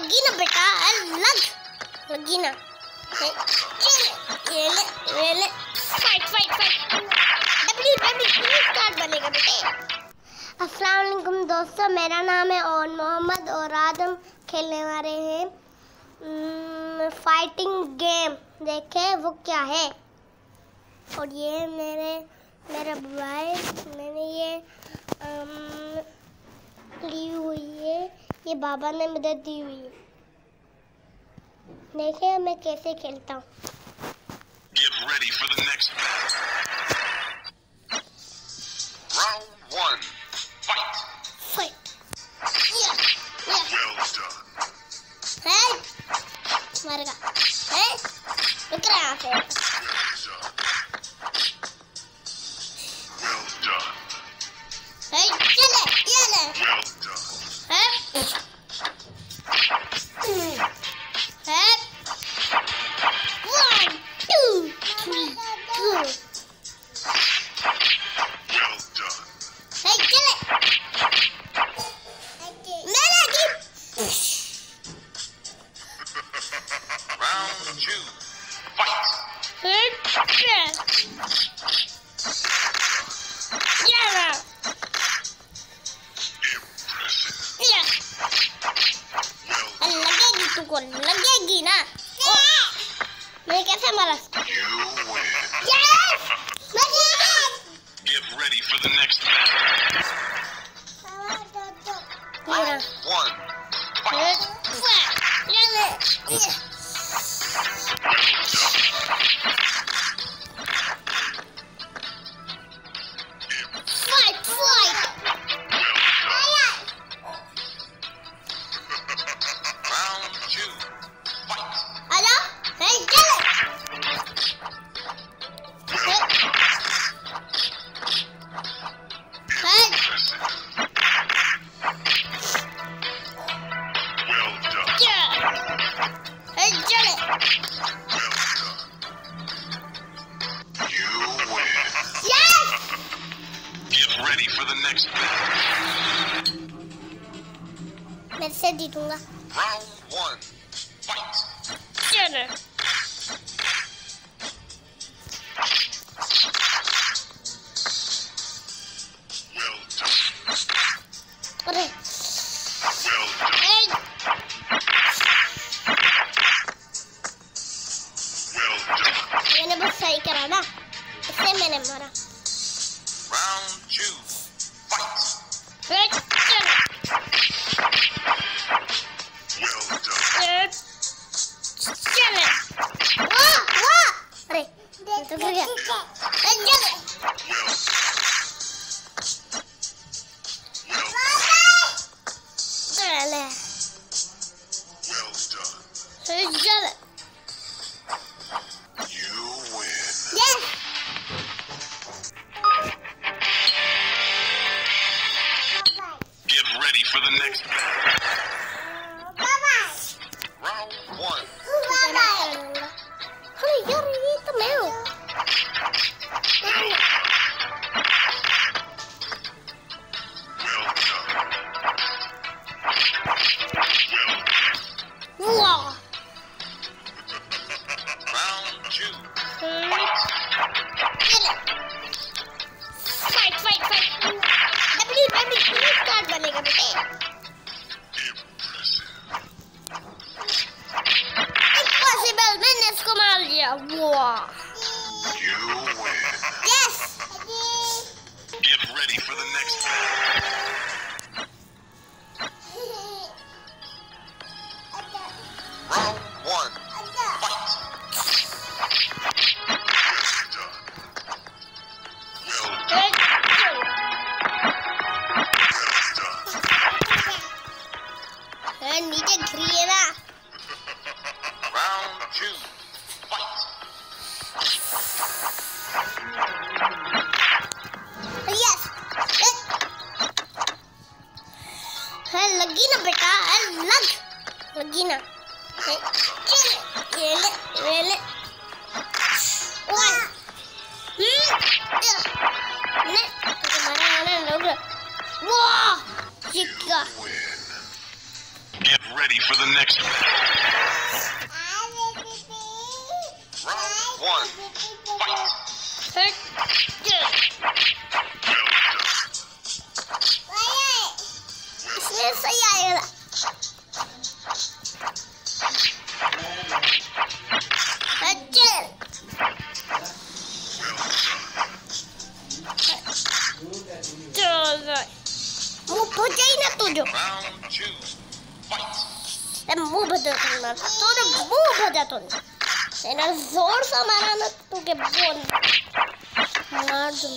लगी ना बेटा, लगी ना। ये ले फाइट स्टार्ट बनेगा बेटे। अस्सलाम वालेकुम दोस्तों, मेरा नाम है और मोहम्मद और आज हम खेलने वाले हैं फाइटिंग गेम। देखें वो क्या है। और ये मेरा भाई, मैंने ये ली हुई है, ये बाबा ने मुझे दी हुई है। देखें मैं कैसे खेलता हूँ। Get ready for the next round 1. Fight. Yeah. Well done. Hey. मरेगा। Hey. रुक रहा है फिर। Well done. Hey, ये ले। Well done. Hey. Hey. 1, 2, 3, go. Well done. Hey, चले। मेरा की। Round 2. Fight. Hey. Yeah. Impressive. Yeah. Well लगेगी तुमको, लगेगी ना। मैं कैसे मारा? you win. Yes. Get ready for the next Round 1. Fight. Round 2. Fight. आजा, hey, चले। Hey, Well done. hey, चले। Well done. You win. Yes. Get ready for the next मैं से जीतूंगा। round 1. Fight. चले। Well done. अरे, Well done. hey, Well done. मैंने बस सही करा ना, इससे मैंने मारा। Round 2. Fight. Hey, चले। Well done. Hey, चले। वाह, अरे, मैं तो गिर गया। Hey, चले। Well. Well. चले। Well done. Hey, चले। You win. Yes. Get ready for the next round 1. अरे यार, ये तो मैं हूँ। Well done. Well. वाह। Round 2. फाइट स्टार्ट बनेगा बेटे। Impressive. इम्पॉसिबल, मैंने इसको मार दिया। वाह। You win. Yes. Get ready for the next round 1. Fight. Well done. Well done. नीचे गिरिए ना। Round 2. Fight. यस। है लगी ना बेटा, लगी ना। ये ले। वाह, ये क्या? Win. Get ready for the next battle. Round 1. Fight. इसमें सही आएगा। मुँह भजा ही ना तुझे। Round 2. Fight. मुँह भजा तुमने। तूने मुँह भजा तूने। तेरा जोर से मारा ना तू के बोल मार दूँ।